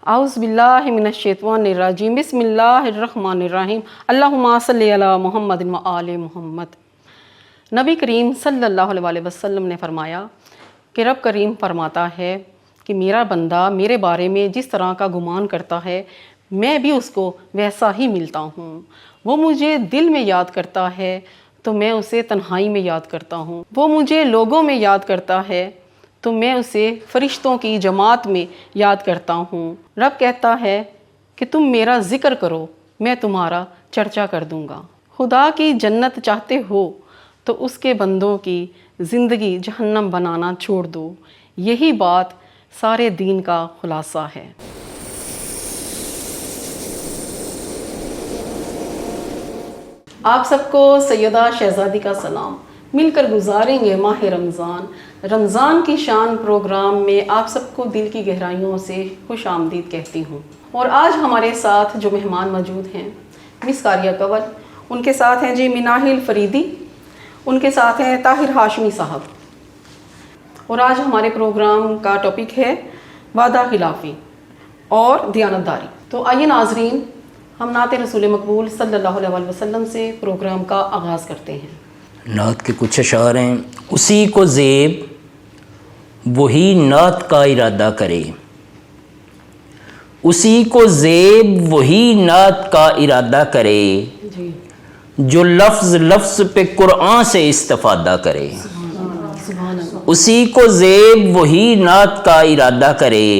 اعوذ باللہ من الشیطان الرجیم بسم اللہ الرحمن الرحیم اللہم صلی علی محمد و آل محمد۔ نبی کریم صلی اللہ علیہ وسلم نے فرمایا کہ رب کریم فرماتا ہے کہ میرا بندہ میرے بارے میں جس طرح کا گمان کرتا ہے میں بھی اس کو ویسا ہی ملتا ہوں۔ وہ مجھے دل میں یاد کرتا ہے تو میں اسے تنہائی میں یاد کرتا ہوں۔ وہ مجھے لوگوں میں یاد کرتا ہے تو میں اسے فرشتوں کی جماعت میں یاد کرتا ہوں۔ رب کہتا ہے کہ تم میرا ذکر کرو میں تمہارا چرچا کر دوں گا۔ خدا کی جنت چاہتے ہو تو اس کے بندوں کی زندگی جہنم بنانا چھوڑ دو۔ یہی بات سارے دین کا خلاصہ ہے۔ آپ سب کو سیدہ شہزادی کا سلام۔ مل کر گزاریں گے ماہ رمضان کی شان پروگرام میں آپ سب کو دل کی گہرائیوں سے خوش آمدید کہتی ہوں۔ اور آج ہمارے ساتھ جو مہمان موجود ہیں مس قاریہ کنول، ان کے ساتھ ہیں جی مناہل فریدی، ان کے ساتھ ہیں طاہر ہاشمی صاحب۔ اور آج ہمارے پروگرام کا ٹاپک ہے وعدہ خلافی اور دیانتداری۔ تو آئیے ناظرین، ہم نعت رسول مقبول صلی اللہ علیہ وسلم سے پروگرام کا آغاز کرتے ہیں۔ نعت کے کچھ اشعار ہیں۔ اسی کو زیب وہی نعت کا ارادہ کرے، اسی کو زیب وہی نعت کا ارادہ کرے، جو لفظ لفظ پہ قرآن سے استفادہ کرے۔ اسی کو زیب وہی نعت کا ارادہ کرے،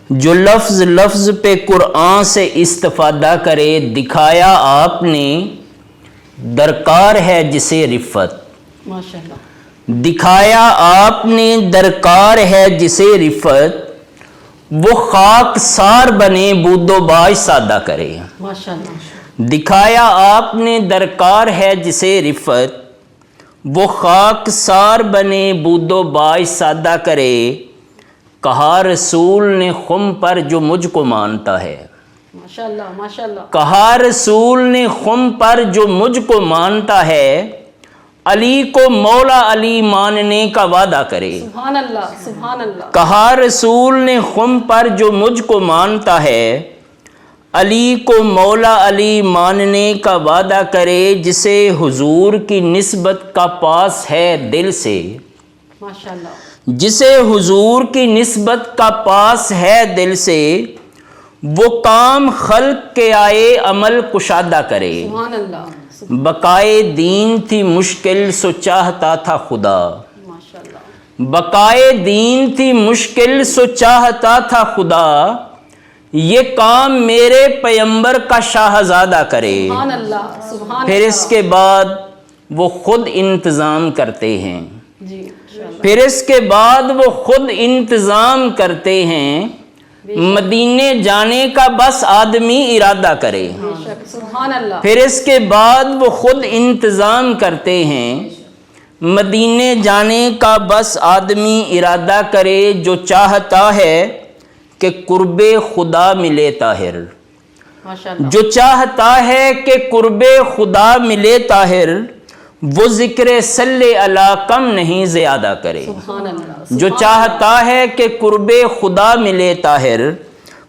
جو لفظ لفظ پہ قرآن سے استفادہ کرے۔ دکھایا آپ نے درکار ہے جسے رفت، دکھایا آپ نے درکار ہے جسے رفت، وہ خاک سار بنے بود و باش سادہ کرے۔ دکھایا آپ نے درکار ہے جسے رفت، وہ خاک سار بنے بود و باش سادہ کرے۔ کہا رسول نے خم پر جو مجھ کو مانتا ہے، کہا رسول نے خم پر جو مجھ کو مانتا ہے، علی کو مولا علی ماننے کا وعدہ کرے۔ سبحان اللہ، سبحان اللہ۔ کہا رسول نے خم پر جو مجھ کو مانتا ہے، علی کو مولا علی ماننے کا وعدہ کرے۔ جسے حضور کی نسبت کا پاس ہے دل سے، جسے حضور کی نسبت کا پاس ہے دل سے، وہ کام خلق کے آئے عمل کشادہ کرے۔ سبحان اللہ۔ بقائے دین تھی مشکل سو چاہتا تھا خدا، بقائے دین تھی مشکل سو چاہتا تھا خدا، یہ کام میرے پیمبر کا شاہزادہ کرے۔ سبحان اللہ، سبحان اللہ۔ پھر اس کے بعد وہ خود انتظام کرتے ہیں، پھر اس کے بعد وہ خود انتظام کرتے ہیں، مدینے جانے کا بس آدمی ارادہ کرے۔ سبحان اللہ۔ پھر اس کے بعد وہ خود انتظام کرتے ہیں، مدینے جانے کا بس آدمی ارادہ کرے۔ جو چاہتا ہے کہ قرب خدا ملے طاہر، جو چاہتا ہے کہ قرب خدا ملے طاہر، وہ ذکر صلی اللہ کم نہیں زیادہ کرے۔ جو چاہتا ہے کہ قرب خدا ملے طاہر،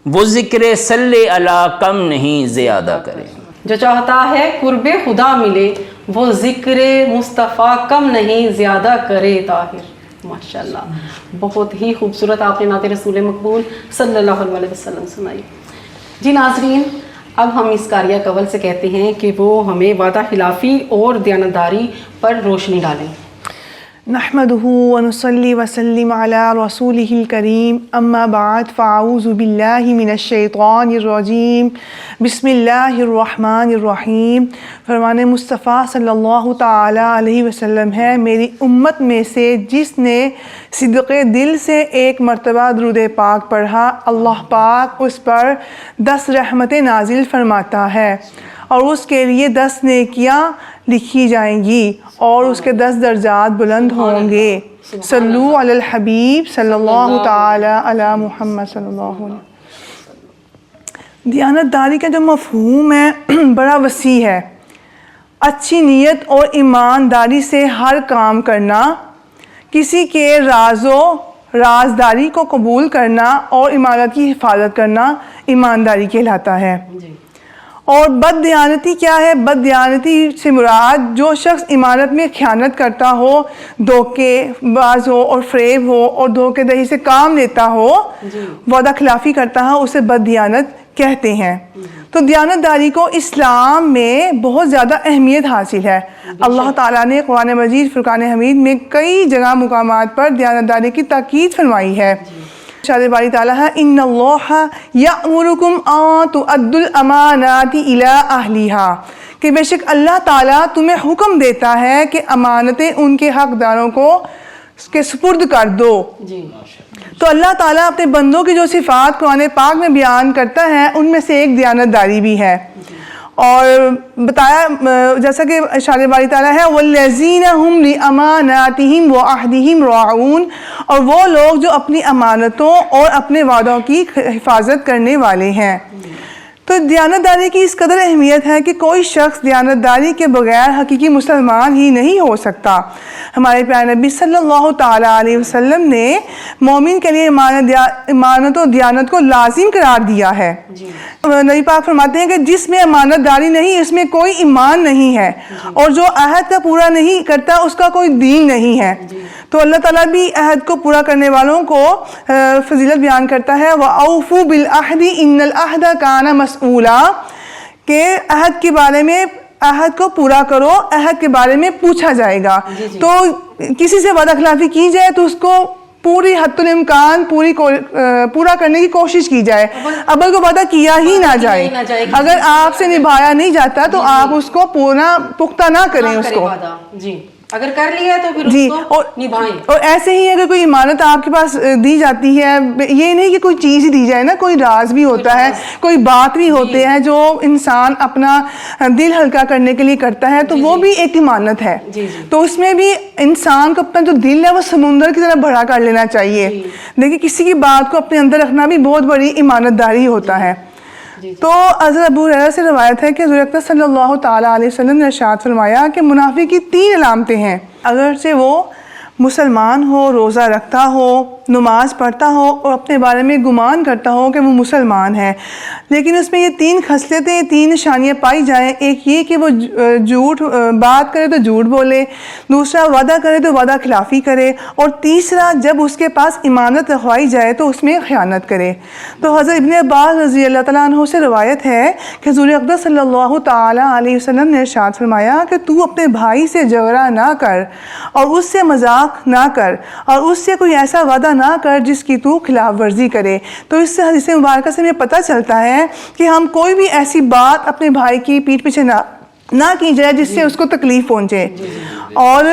وہ ذکر صلی اللہ کم نہیں زیادہ کرے۔ جو چاہتا ہے قرب خدا ملے، وہ ذکر مصطفیٰ کم نہیں زیادہ کرے طاہر۔ ماشاءاللہ، بہت ہی خوبصورت آپ نے نعت رسول مقبول صلی اللہ علیہ وسلم سنائی۔ جی ناظرین، اب ہم مس قاریہ کنول سے کہتے ہیں کہ وہ ہمیں وعدہ خلافی اور دیانتداری پر روشنی ڈالیں۔ نحمده ونصلي وسلم على رسوله الكريم اما بعد فاعوذ بالله من الشیطان الرجیم بسم اللہ الرحمن الرحیم۔ فرمان مصطفیٰ صلی اللہ تعالی علیہ وسلم ہے، میری امت میں سے جس نے صدق دل سے ایک مرتبہ درود پاک پڑھا، اللہ پاک اس پر 10 رحمتیں نازل فرماتا ہے اور اس کے لیے 10 نیکیاں لکھی جائیں گی اور اس کے 10 درجات بلند ہوں گے۔ صلو علی الحبیب صلی اللہ تعالی علی محمد صلی اللہ علیہ وسلم۔ دیانتداری کا جو مفہوم ہے بڑا وسیع ہے۔ اچھی نیت اور ایمانداری سے ہر کام کرنا، کسی کے راز و رازداری کو قبول کرنا اور امانت کی حفاظت کرنا ایمانداری کہلاتا ہے۔ اور بد دیانتی کیا ہے؟ بد دیانتی سے مراد جو شخص امانت میں خیانت کرتا ہو، دھوکے باز ہو اور فریب ہو اور دھوکے دہی سے کام لیتا ہو، وعدہ خلافی کرتا ہو، اسے بد دیانت کہتے ہیں۔ تو دیانت داری کو اسلام میں بہت زیادہ اہمیت حاصل ہے۔ اللہ تعالیٰ نے قرآن مجید فرقان حمید میں کئی جگہ مقامات پر دیانت داری کی تاکید فرمائی ہے۔ ارشاد باری تعالیٰ ہے ان اللہ یأمرکم ان تؤدوا الامانات الی اہلیہا، کہ بے شک اللہ تعالیٰ تمہیں حکم دیتا ہے کہ امانتیں ان کے حقداروں کو کے سپرد کر دو۔ تو اللہ تعالیٰ اپنے بندوں کی جو صفات قرآن پاک میں بیان کرتا ہے ان میں سے ایک دیانت داری بھی ہے، اور بتایا جیسا کہ ارشاد باری تعالیٰ ہے والذین هم لاماناتہم وعہدہم راعون، اور وہ لوگ جو اپنی امانتوں اور اپنے وعدوں کی حفاظت کرنے والے ہیں۔ تو دیانت داری کی اس قدر اہمیت ہے کہ کوئی شخص دیانت داری کے بغیر حقیقی مسلمان ہی نہیں ہو سکتا۔ ہمارے پیارے نبی صلی اللہ تعالیٰ علیہ وسلم نے مومن کے لیے امانت و دیانت کو لازم قرار دیا ہے۔ نبی پاک فرماتے ہیں کہ جس میں امانت داری نہیں اس میں کوئی ایمان نہیں ہے، اور جو عہد کا پورا نہیں کرتا اس کا کوئی دین نہیں ہے۔ تو اللہ تعالیٰ بھی عہد کو پورا کرنے والوں کو فضیلت بیان کرتا ہے وَأَوْفُوا بِالْعَهْدِ إِنَّ الْعَهْدَ كَانَ مَسْئُولًا، کہ عہد کے بارے میں عہد کو پورا کرو، عہد کے بارے میں پوچھا جائے گا۔ تو کسی سے وعدہ خلافی کی جائے تو اس کو پوری حد الامکان پورا کرنے کی کوشش کی جائے، اول کو وعدہ کیا ہی نہ جائے، اگر آپ سے نبھایا نہیں جاتا تو آپ اس کو پورا پختہ نہ کریں اس کو، اگر کر لیا تو پھر جی، اس کو نبھائیں۔ اور ایسے ہی اگر کوئی امانت آپ کے پاس دی جاتی ہے، یہ نہیں کہ کوئی چیز ہی دی جائے نا، کوئی راز بھی ہوتا ہے، کوئی بات بھی ہوتے ہیں جو انسان اپنا دل ہلکا کرنے کے لیے کرتا ہے، تو وہ بھی ایک امانت ہے۔ تو اس میں بھی انسان کو اپنا جو دل ہے وہ سمندر کی طرح بڑا کر لینا چاہیے۔ دیکھیں کسی کی بات کو اپنے اندر رکھنا بھی بہت بڑی امانت داری ہوتا ہے۔ تو حضرت ابو ہریرہ سے روایت ہے کہ حضور اکرم صلی اللہ تعالیٰ علیہ وسلم نے ارشاد فرمایا کہ منافق کی 3 علامتیں ہیں، اگرچہ وہ مسلمان ہو، روزہ رکھتا ہو، نماز پڑھتا ہو اور اپنے بارے میں گمان کرتا ہو کہ وہ مسلمان ہے، لیکن اس میں یہ 3 خصلتیں، 3 نشانیاں پائی جائیں۔ ایک یہ کہ وہ جھوٹ بات کرے تو جھوٹ بولے، دوسرا وعدہ کرے تو وعدہ خلافی کرے، اور تیسرا جب اس کے پاس امانت رکھوائی جائے تو اس میں خیانت کرے۔ تو حضرت ابن عباس رضی اللہ تعالیٰ عنہ سے روایت ہے کہ حضور اقدس صلی اللہ تعالیٰ علیہ وسلم نے ارشاد فرمایا کہ تو اپنے بھائی سے جھگڑا نہ کر اور اس سے مذاق نہ کر، اور اس سے کوئی ایسا وعدہ نہ کر جس کی تو خلاف ورزی کرے۔ تو اس سے حدیث مبارکہ سے ہمیں پتہ چلتا ہے کہ ہم کوئی بھی ایسی بات اپنے بھائی کی پیٹھ پیچھے نہ کی جائے جس سے اس کو تکلیف پہنچے، اور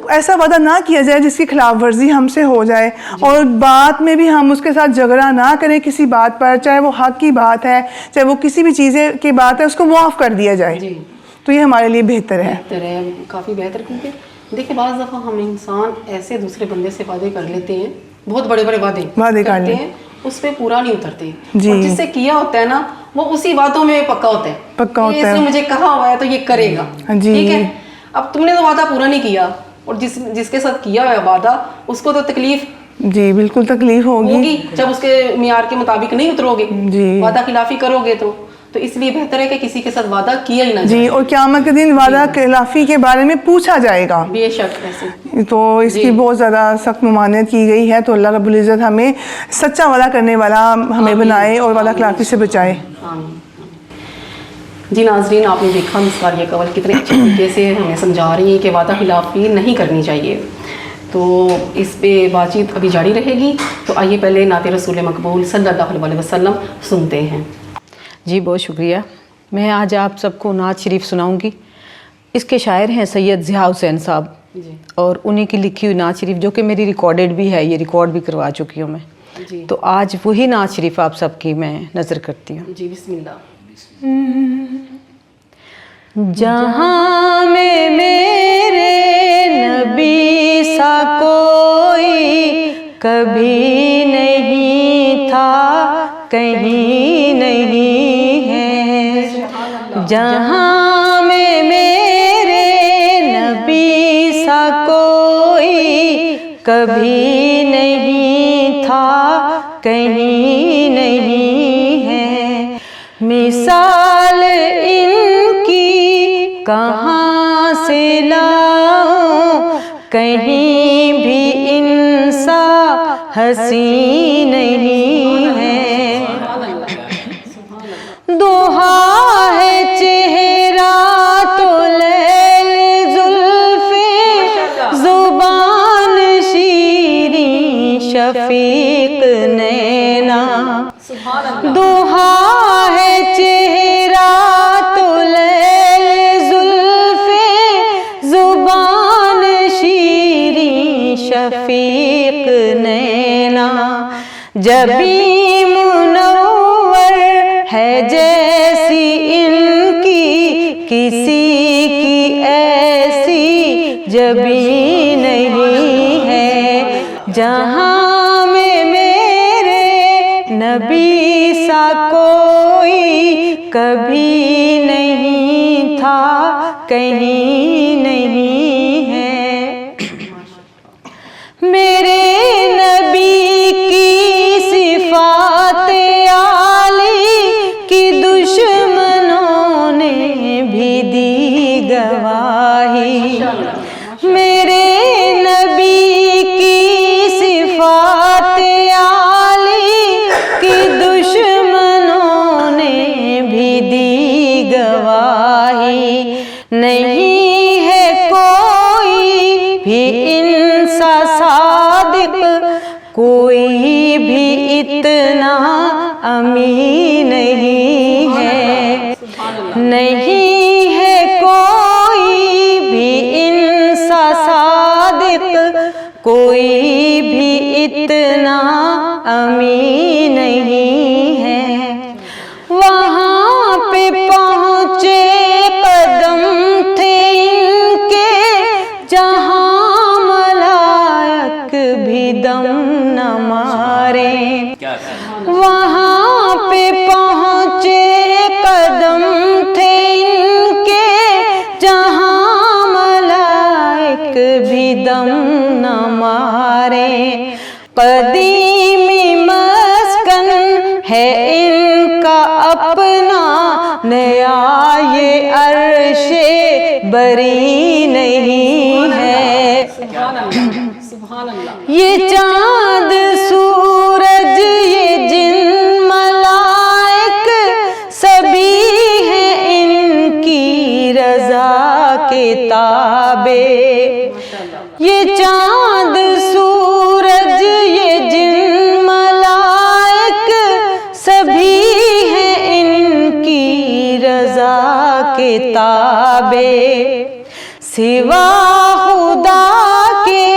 ایسا وعدہ نہ کیا جائے جس کی خلاف ورزی ہم سے ہو جائے، اور بات میں بھی ہم اس کے ساتھ جھگڑا نہ کریں کسی بات پر، چاہے وہ حق کی بات ہے چاہے وہ کسی بھی چیز کی بات ہے، اس کو معاف کر دیا جائے۔ تو یہ ہمارے لیے بہتر ہے، کافی بہتر۔ کیونکہ دیکھیں بعض دفعہ ہم انسان ایسے دوسرے بندے سے وعدے کر لیتے ہیں، بہت بڑے بڑے وعدے کرتے ہیں، اس پہ پورا نہیں اترتے، اور جس سے کیا ہوتا ہے نا وہ اسی باتوں میں پکا ہوتا ہے، اس نے مجھے کہا ہوا ہے تو یہ کرے گا، ٹھیک ہے۔ اب تم نے تو وعدہ پورا نہیں کیا، اور جس کے ساتھ کیا ہوا ہے وعدہ اس کو تو تکلیف جی بالکل تکلیف ہوگی جب اس کے معیار کے مطابق نہیں اترو گے، وعدہ خلافی کرو گے تو اس لیے بہتر ہے کہ کسی کے ساتھ وعدہ کیا ہی نہ جائے۔ جی، اور قیامت کے دن وعدہ خلافی کے بارے میں پوچھا جائے گا، بے شک ایسے، تو اس کی بہت زیادہ سخت ممانعت کی گئی ہے۔ تو اللہ رب العزت ہمیں سچا وعدہ کرنے والا ہمیں بنائے اور وعدہ خلافی سے بچائے۔ جی ناظرین، آپ نے دیکھا مسکاریہ کول کتنے اچھے طریقے سے ہمیں سمجھا رہی ہیں کہ وعدہ خلافی نہیں کرنی چاہیے۔ تو اس پہ بات چیت ابھی جاری رہے گی، تو آئیے پہلے نعت رسول مقبول صلی اللہ علیہ وسلم سنتے ہیں۔ جی بہت شکریہ۔ میں آج آپ سب کو نعت شریف سناؤں گی۔ اس کے شاعر ہیں سید ضیاء حسین صاحب، اور انہی کی لکھی ہوئی نعت شریف جو کہ میری ریکارڈڈ بھی ہے، یہ ریکارڈ بھی کروا چکی ہوں میں، تو آج وہی نعت شریف آپ سب کی میں نظر کرتی ہوں۔ جی بسم اللہ۔ جہاں میں میرے نبی سا کوئی کبھی نہیں تھا، کہیں نہیں ہے، جہاں میں میرے نبی سا کوئی کبھی نہیں کہیں نہیں ہے، مثال ان کی کہاں سے لاؤں، کہیں بھی ان سا ہنسی نہیں ہے، دوہا ہے چہرہ تو لیل زلفیں، زبان شیریں شفیق نینا، دوہا ہے چہرہ تو لیل زلفیں، زبان شیریں شفیق نینا، جبیں منور ہے جیسی ان کی، کسی کی ایسی جبیں نہیں ہے، جہاں میں میرے نبی سا کوئی کبھی نہیں تھا، کہیں نہیں ہے، میرے نبی کی صفات عالی کی دشمنوں نے بھی دی گواہی، میرے نبی کی صفات عالی کی دشمنوں نے بھی دی گواہی، نہیں ہے کوئی بھی ان سا صادق، کوئی بھی اتنا امین نہیں ہے، نہیں ہے کوئی بھی ان سا صادق، کوئی بھی اتنا امین نہیں ہے، وہاں پہ پہنچے قدم تھے ان کے، جہاں ملائک بھی دم نہ مارے، وہاں پہ پہنچے قدم تھے ان کے، جہاں ملائک بھی دم نہ مارے، قدیمی مسکن ہے ان کا اپنا، نیا یہ عرش بری نہیں ہے، یہ چاند سورج یہ جن ملائک سبھی ہیں ان کی رضا کے تابع، یہ چاند سورج یہ جن ملائک سبھی ہیں ان کی رضا کے تابع، سوا خدا کے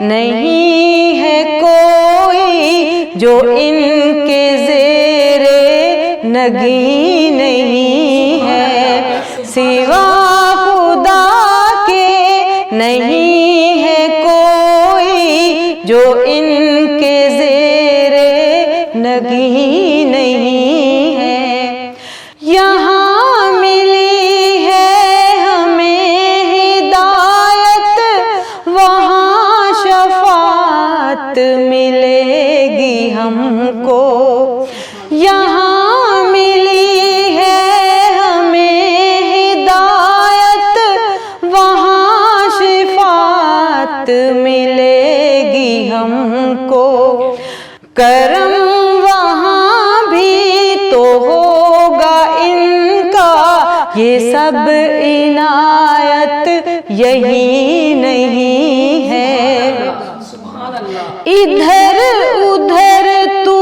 نہیں ہے کوئی جو ان کے زیر نگیں نہیں ہے، سوا خدا کے نہیں ہے کوئی جو ان کے زیر نگیں نہیں ہے، یہاں ملی ہے ہمیں ہدایت، وہاں شفاعت ملے گی ہم کو، یہاں ملی ہے ہمیں ہدایت، وہاں شفاعت ملے گی ہم کو، کرم وہاں بھی تو ہوگا ان کا، یہ سب عنایت یہی نہیں ہے، ادھر ادھر تو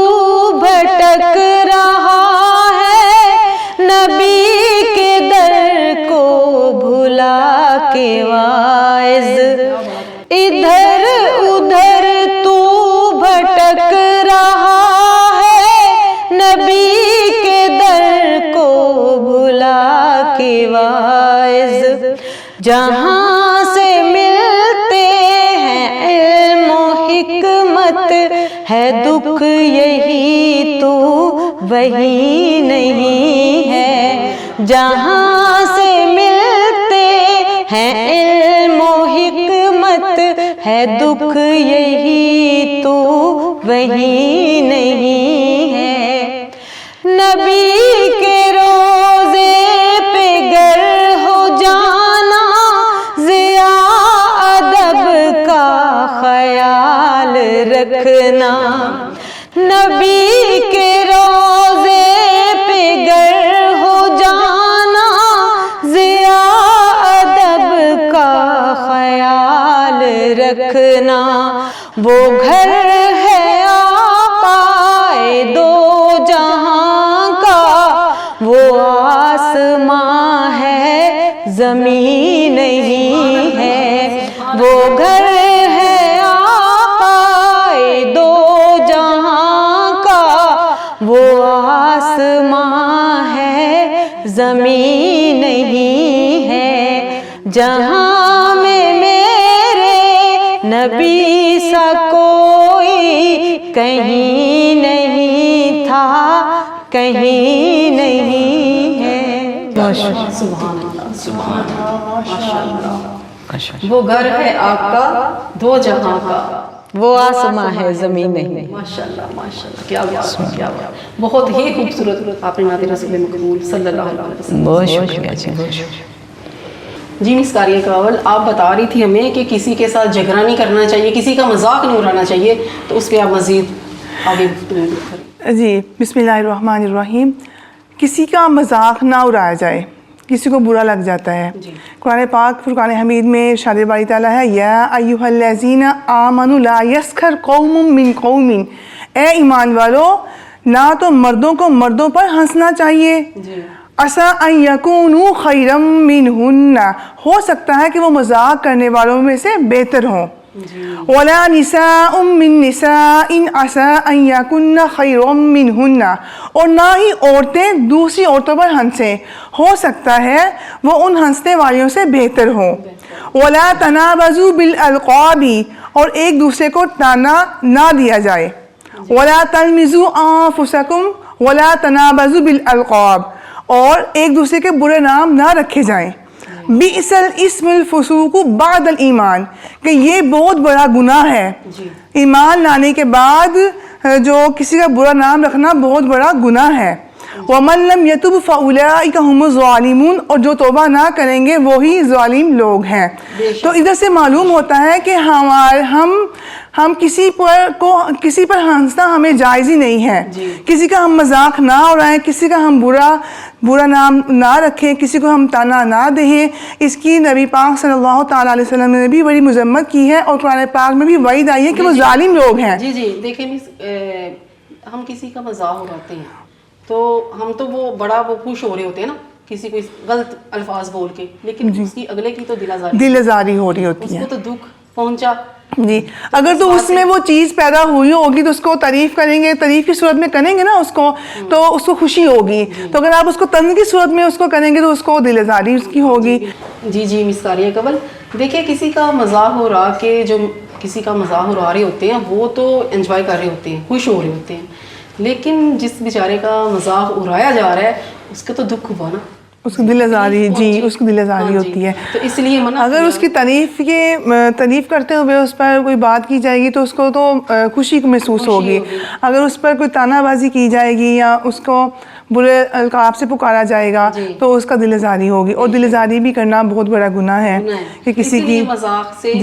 بھٹک رہا ہے، نبی کے در کو بھلا کے واعظ، ادھر ادھر تو بھٹک رہا ہے، نبی کے در کو بھلا کے واعظ، جہاں سے ملتے ہیں علم و حکمت، ہے دکھ یہی تو وہی نہیں ہے، جہاں سے ملتے ہیں علم و حکمت، ہے دکھ یہی تو وہی نہیں خیال رکھنا، نبی کے روزے پہ گر ہو جانا، ضیا ادب کا خیال رکھنا، وہ گھر ہے آقائے دو جہاں کا، وہ آسماں ہے زمین نہیں ہے، وہ گھر ہے آقائے دو جہاں کا، وہ آسماں ہے زمین نہیں ہے، جہاں میں میرے نبی سا کوئی کہیں نہیں تھا، کہیں نہیں ہے۔ سبحان اللہ، سبحان اللہ، ماشاء اللہ۔ وہ گھر ہے آپ کا دو جہاں کا، وہ آسماں ہے زمین نہیں۔ ماشاء اللہ، ماشاء اللہ، کیا بات، کیا بات، بہت ہی خوبصورت آپ نے نعت رسول مقبول صلی اللہ علیہ وسلم۔ بہت شکریہ جی، بہت شکریہ۔ جی مس قاریہ کاول، آپ بتا رہی تھی ہمیں کہ کسی کے ساتھ جھگڑا نہیں کرنا چاہیے، کسی کا مذاق نہیں اڑانا چاہیے، تو اس پہ آپ مزید آگے کریں۔ جی بسم اللہ الرحمن الرحیم۔ کسی کا مذاق نہ اڑایا جائے، کسی کو برا لگ جاتا ہے۔ قرآن پاک فرقان حمید میں ارشاد باری تعالیٰ ہے، یا ایھا الذین آمنوا لا یسخر قوم من قوم، اے ایمان والو نہ تو مردوں کو مردوں پر ہنسنا چاہیے، عسیٰ ان یکونوا خیرا منہن، ہو سکتا ہے کہ وہ مذاق کرنے والوں میں سے بہتر ہوں، ولا نساء من نساء عسیٰ ان یکن خیرا منہن، اور نہ ہی عورتیں دوسری عورتوں پر ہنسیں، ہو سکتا ہے وہ ان ہنسنے والیوں سے بہتر ہوں، ولا تنابزوا بالالقاب، اور ایک دوسرے کو تانا نہ دیا جائے، ولا تلمزوا انفسکم ولا تنابزوا بالالقاب، اور ایک دوسرے کے برے نام نہ رکھے جائیں، بئس الاسم الفسوق بعد الایمان، کہ یہ بہت بڑا گناہ ہے، ایمان لانے کے بعد جو کسی کا برا نام رکھنا بہت بڑا گناہ ہے، ومن لم یتب فاولئک هم الظالمون، اور جو توبہ نہ کریں گے وہی ظالم لوگ ہیں۔ تو ادھر سے معلوم ہوتا ہے کہ ہم کسی پر ہنسنا ہمیں جائز ہی نہیں ہے، کسی کا ہم مذاق نہ اڑائیں، کسی کا ہم برا نام نہ رکھیں، کسی کو ہم تانا نہ دیں، اس کی نبی پاک صلی اللہ تعالیٰ علیہ وسلم نے بھی بڑی مذمت کی ہے، اور قرآن پاک میں بھی وعید آئی ہے کہ وہ ظالم لوگ ہیں۔ جی دیکھیں ہم کسی کا مذاق اڑاتے ہیں تو ہم تو وہ خوش ہو رہے ہوتے ہیں نا کسی کو غلط الفاظ بول کے، لیکن اس کی اگلے کی تو دل آزاری ہو رہی ہوتی ہے، اس کو تو دکھ پہنچا۔ جی اگر تو اس میں وہ چیز پیدا ہوئی ہوگی تو اس کو تعریف کریں گے، تعریف کی صورت میں کریں گے نا اس کو، تو اس کو خوشی ہوگی، تو اگر آپ اس کو طنز کی صورت میں اس کو کریں گے تو اس کو دل آزاری اس کی ہوگی۔ جی مس قاریہ کاول، دیکھیں کسی کا مذاق اڑا کے جو کسی کا مذاق اڑا رہے ہوتے ہیں وہ تو انجوائے کر رہے ہوتے ہیں، خوش ہو رہے ہوتے ہیں، لیکن جس بیچارے کا مذاق اڑایا جا رہا ہے اس کا تو دکھ ہوا نا، اس کو دل آزاری، اس کو دل آزاری ہوتی ہے۔ تو اس لیے اگر اس کی تعریف کرتے ہوئے اس پر کوئی بات کی جائے گی تو اس کو تو خوشی محسوس ہوگی، اگر اس پر کوئی تانا بازی کی جائے گی یا اس کو برے القاب سے پکارا جائے گا تو اس کا دل آزاری ہوگی، اور دل آزاری بھی کرنا بہت بڑا گناہ ہے کہ کسی کی مذاق سے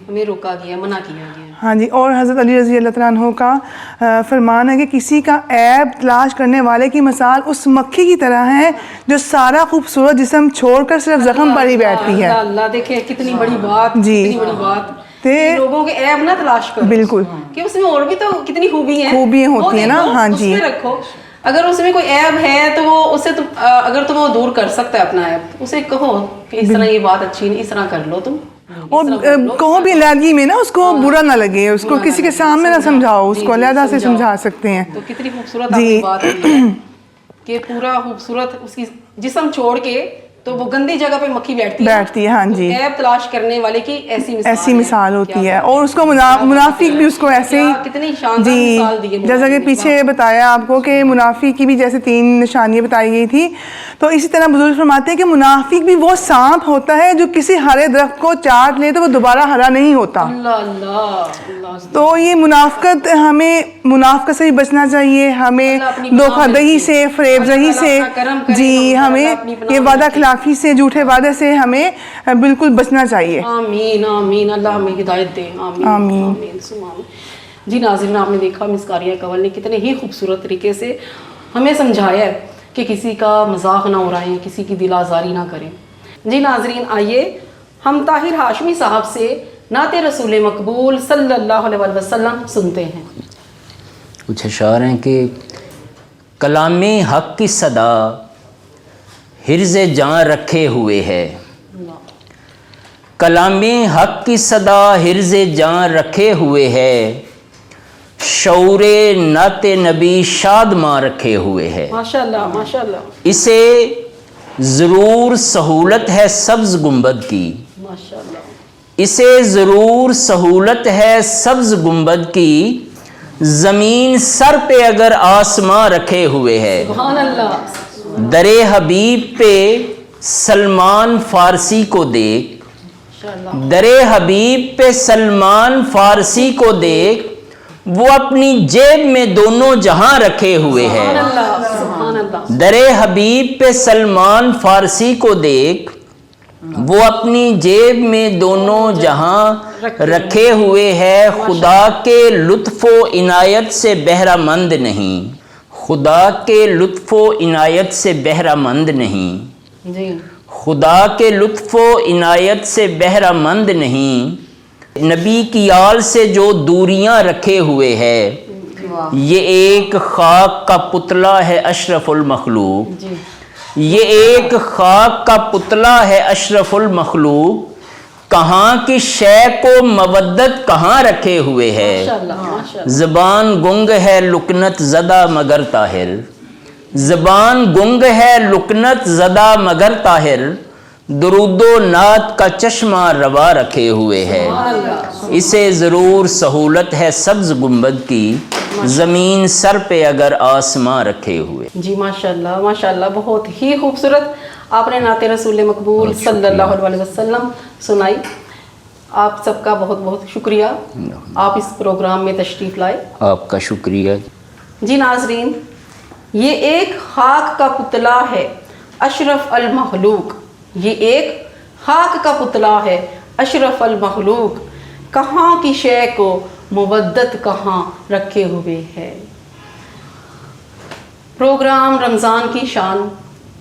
ہمیں روکا گیا، منع کیا گیا۔ ہاں جی، اور حضرت علی رضی اللہ تعالیٰ عنہ کا فرمان ہے کہ کسی کا عیب تلاش کرنے والے کی مثال اس مکھی کی طرح ہے جو سارا خوبصورت جسم چھوڑ کر صرف زخم پر ہی بیٹھتی ہے۔ اللہ دیکھیں کتنی بڑی بات، جی کتنی بڑی بات، لوگوں کے عیب نہ تلاش کرو، بالکل، کہ اس میں اور بھی تو کتنی خوبیاں ہوتی ہیں نا۔ ہاں جی، اس میں رکھو، اگر اس میں کوئی عیب ہے تو وہ اسے اگر تو وہ دور کر سکتا ہے اپنا عیب، اسے کہو کہ اس طرح یہ بات اچھی نہیں، اس طرح کر لو تم، اور کہو بھی علیحدگی میں نا اس کو برا نہ لگے، اس کو کسی کے سامنے نہ سمجھاؤ، اس کو علیحدہ سے سمجھا سکتے ہیں۔ تو کتنی خوبصورت آپ کی بات ہے کہ پورا خوبصورت اس کی جسم چھوڑ کے تو وہ گندی جگہ پہ مکھی بیٹھتی ہے۔ ہاں جی، عیب تلاش کرنے والے کی ایسی مثال ہوتی ہے، اور اس کو منافق بھی اس کو ایسے ہی، کتنی شاندار مثال دی ہے، جیسا کہ پیچھے بتایا آپ کو کہ منافق کی بھی جیسے 3 نشانیاں بتائی گئی تھی، تو اسی طرح بزرگ فرماتے ہیں کہ منافق بھی وہ سانپ ہوتا ہے جو کسی ہرے درخت کو چاٹ لے تو وہ دوبارہ ہرا نہیں ہوتا۔ تو یہ منافقت، ہمیں منافقت سے بھی بچنا چاہیے، ہمیں دھوکہ دہی سے، فریب زدگی سے، جی ہمیں یہ وعدہ خلافی خلافی سے، جھوٹے وعدے سے ہمیں بالکل بچنا چاہیے۔ آمین آمین، اللہ ہمیں ہدایت دے، آمین آمین۔ آمین ثم آمین۔ جی ناظرین، آپ نے دیکھا مس قاریہ کول نے کتنے ہی خوبصورت طریقے سے ہمیں سمجھایا ہے کہ کسی کا مذاق نہ اڑائیں، کسی کی دل آزاری نہ کریں۔ جی ناظرین، آئیے ہم طاہر ہاشمی صاحب سے نعت رسول مقبول صلی اللہ علیہ وسلم سنتے ہیں۔ کچھ اشعار ہیں کہ کلام حق کی صدا حرز جاں رکھے ہوئے ہے، کلام حق کی صدا حرز جاں رکھے ہوئے ہے، شعور نعت نبی شاد ماں رکھے ہوئے ہے، ماشاءاللہ ماشاءاللہ اسے ضرور سہولت ہے سبز گنبد کی، ماشاءاللہ اسے ضرور سہولت ہے سبز گنبد کی، زمین سر پہ اگر آسماں رکھے ہوئے ہے، سبحان اللہ، در حبیب پہ سلمان فارسی کو دیکھ، ماشاءاللہ در حبیب پہ سلمان فارسی کو دیکھ، وہ اپنی جیب میں دونوں جہاں رکھے ہوئے ہے، سبحان اللہ سبحان اللہ، در حبیب پہ سلمان فارسی کو دیکھ، وہ اپنی جیب میں دونوں جہاں رکھے ہوئے ہے، خدا کے لطف و عنایت سے بہرہ مند نہیں، خدا کے لطف و عنایت سے بہرہ مند نہیں، جی خدا کے لطف و عنایت سے بہرہ مند نہیں، نبی کی آل سے جو دوریاں رکھے ہوئے ہے، یہ ایک خاک کا پتلا ہے اشرف المخلوق، جی یہ ایک خاک کا پتلا ہے اشرف المخلوق، کہاں کی شے کو مودت کہاں رکھے ہوئے ہے، ماشاءاللہ ماشاءاللہ، زبان گنگ ہے لکنت زدہ مگر طاہر، زبان گنگ ہے لکنت زدہ مگر طاہر، درود و نعت کا چشمہ روا رکھے ہوئے ہے، اسے ضرور سہولت ہے سبز گنبد کی، زمین سر پہ اگر آسماں رکھے ہوئے۔ جی ماشاءاللہ ماشاءاللہ، بہت ہی خوبصورت آپ نے نعت رسول مقبول صلی اللہ علیہ وسلم سنائی۔ آپ سب کا بہت بہت شکریہ، آپ اس پروگرام میں تشریف لائے۔ آپ کا شکریہ۔ جی ناظرین، یہ ایک خاک کا پتلا ہے اشرف المخلوق، یہ ایک خاک کا پتلا ہے اشرف المخلوق، کہاں کی شے کو مودت کہاں رکھے ہوئے ہے۔ پروگرام رمضان کی شان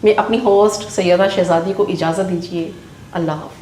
میں اپنی ہوسٹ سیدہ شہزادی کو اجازت دیجیے۔ اللہ حافظ۔